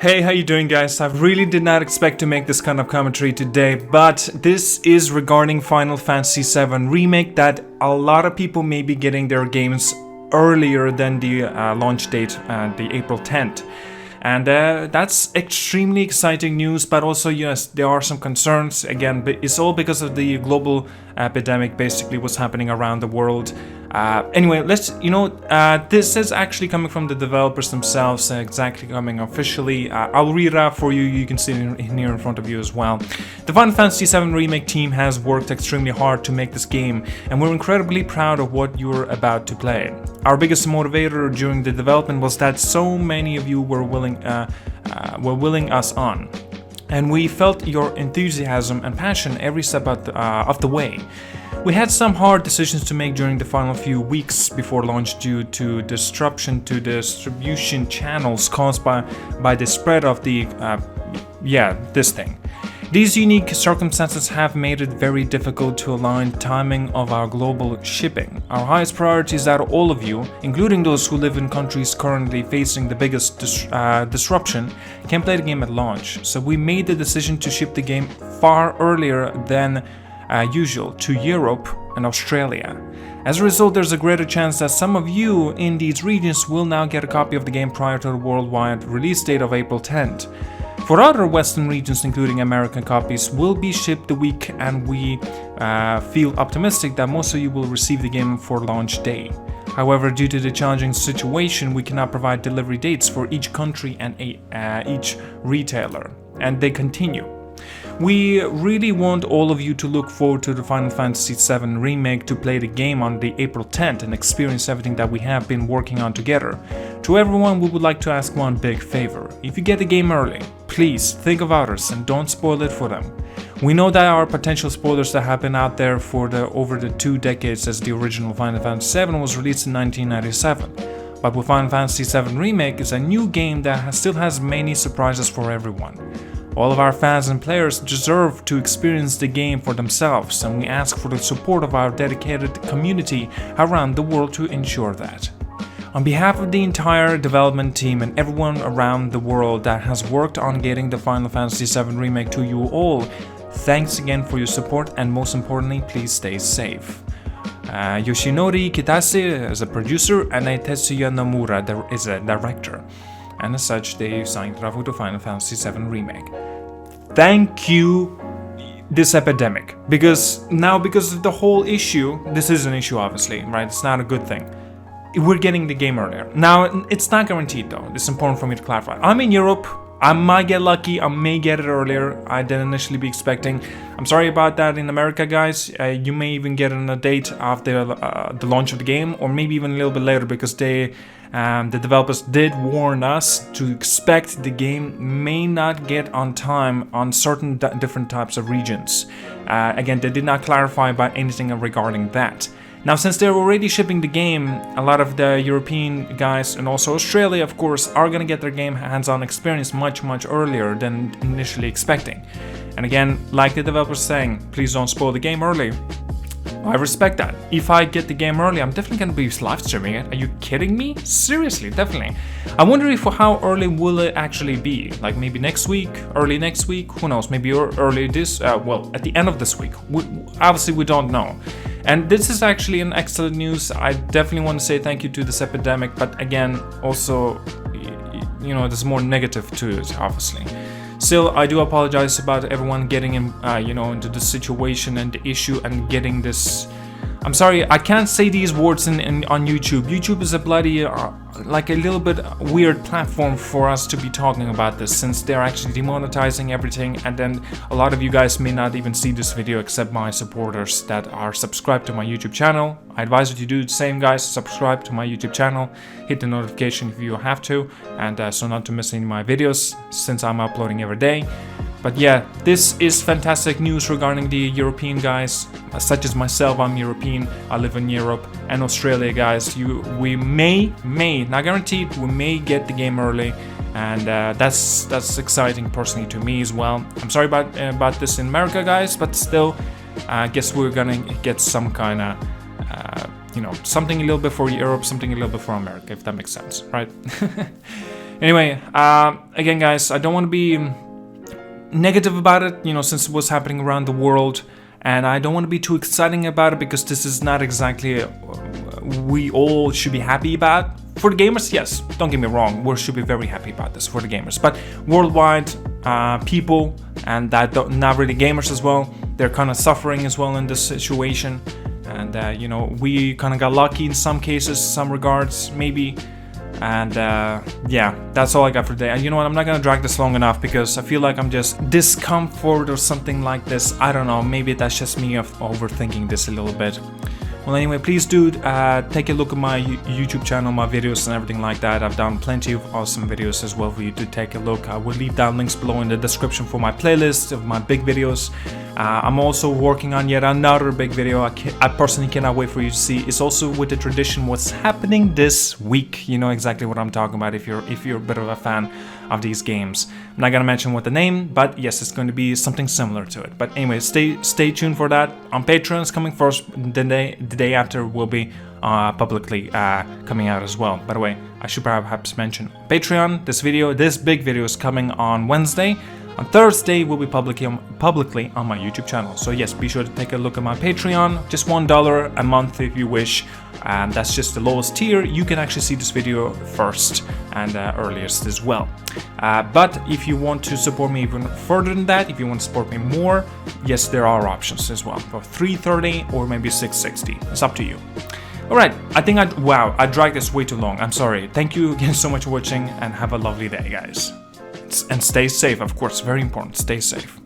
Hey, how you doing, guys? I really did not expect to make this kind of commentary today, but this is regarding Final Fantasy VII Remake, that a lot of people may be getting their games earlier than the launch date, the April 10th. And that's extremely exciting news, but also, yes, there are some concerns. Again, it's all because of the global epidemic, basically what's happening around the world. Anyway, this is actually coming from the developers themselves, exactly coming officially. I'll read it out for you, you can see it here in front of you as well. The Final Fantasy VII Remake team has worked extremely hard to make this game, and we're incredibly proud of what you're about to play. Our biggest motivator during the development was that so many of you were willing us on. And we felt your enthusiasm and passion every step of the way. We had some hard decisions to make during the final few weeks before launch due to disruption to the distribution channels caused by the spread of this thing. These unique circumstances have made it very difficult to align timing of our global shipping. Our highest priority is that all of you, including those who live in countries currently facing the biggest disruption, can play the game at launch. So we made the decision to ship the game far earlier than usual to Europe and Australia. As a result, there's a greater chance that some of you in these regions will now get a copy of the game prior to the worldwide release date of April 10th. For other Western regions, including American copies, will be shipped the week, and we feel optimistic that most of you will receive the game for launch day. However, due to the challenging situation, we cannot provide delivery dates for each country and each retailer, and they continue. We really want all of you to look forward to the Final Fantasy VII Remake, to play the game on the April 10th and experience everything that we have been working on together. To everyone, we would like to ask one big favor. If you get the game early, please think of others and don't spoil it for them. We know there are potential spoilers that have been out there for over the 2 decades as the original Final Fantasy VII was released in 1997. But with Final Fantasy VII Remake, it's a new game that still has many surprises for everyone. All of our fans and players deserve to experience the game for themselves, and we ask for the support of our dedicated community around the world to ensure that. On behalf of the entire development team and everyone around the world that has worked on getting the Final Fantasy VII Remake to you all, thanks again for your support, and most importantly, please stay safe. Yoshinori Kitase is a producer, and Tetsuya Nomura is a director. And as such, they signed it off with the Final Fantasy VII Remake. Thank you, this epidemic, because of the whole issue, this is an issue obviously, right? It's not a good thing. We're getting the game earlier. Now, it's not guaranteed though, it's important for me to clarify. I'm in Europe, I might get lucky, I may get it earlier, I didn't initially be expecting. I'm sorry about that in America, guys. You may even get on a date after the launch of the game, or maybe even a little bit later, because the developers did warn us to expect the game may not get on time on certain different types of regions. Again, they did not clarify about anything regarding that. Now, since they're already shipping the game, a lot of the European guys, and also Australia, of course, are gonna get their game hands-on experience much earlier than initially expecting. And again, like the developers saying, please don't spoil the game early. I respect that. If I get the game early, I'm definitely gonna be live streaming it. Are you kidding me? Seriously, definitely. I wonder how early will it actually be? Like maybe next week, early next week, who knows? Maybe early this, at the end of this week. Obviously, we don't know. And this is actually an excellent news. I definitely want to say thank you to this epidemic, but again, also, there's more negative to it, obviously. Still, I do apologize about everyone getting into the situation and the issue and getting this. I'm sorry, I can't say these words on YouTube. YouTube is a bloody, like a little bit weird platform for us to be talking about this, since they're actually demonetizing everything, and then a lot of you guys may not even see this video except my supporters that are subscribed to my YouTube channel. I advise you to do the same, guys. Subscribe to my YouTube channel, hit the notification if you have to, and so not to miss any of my videos, since I'm uploading every day. But yeah, this is fantastic news regarding the European guys, such as myself. I'm European, I live in Europe, and Australia, guys. We may, not guaranteed, we may get the game early, and that's exciting personally to me as well. I'm sorry about this in America, guys, but still, I guess we're gonna get some kind of, something a little bit for Europe, something a little bit for America, if that makes sense, right? Anyway, again, guys, I don't want to be negative about it, you know, since it was happening around the world, and I don't want to be too exciting about it because this is not exactly we all should be happy about. For the gamers, yes, don't get me wrong, we should be very happy about this for the gamers, but worldwide, people, and that not really gamers as well, they're kind of suffering as well in this situation, and you know, we kind of got lucky in some cases, some regards, maybe. And yeah, that's all I got for today. And you know what, I'm not gonna drag this long enough because I feel like I'm just discomfort or something like this. I don't know, maybe that's just me of overthinking this a little bit. Well, anyway, please do take a look at my YouTube channel, my videos and everything like that. I've done plenty of awesome videos as well for you to take a look. I will leave down links below in the description for my playlist of my big videos. I'm also working on yet another big video I personally cannot wait for you to see. It's also with the tradition what's happening this week. You know exactly what I'm talking about if you're a bit of a fan of these games. I'm not gonna mention what the name, but yes, it's going to be something similar to it. But anyway, stay tuned for that. On Patreon, it's coming first. The day after will be publicly coming out as well. By the way, I should perhaps mention Patreon. This big video is coming on Wednesday. On Thursday, will be publicly on my YouTube channel. So yes, be sure to take a look at my Patreon. Just $1 a month if you wish. And that's just the lowest tier. You can actually see this video first and earliest as well. But if you want to support me even further than that, if you want to support me more, yes, there are options as well. For $3.30 or maybe $6.60. It's up to you. Alright, I think I dragged this way too long. I'm sorry. Thank you again so much for watching and have a lovely day, guys. And stay safe, of course, very important, stay safe.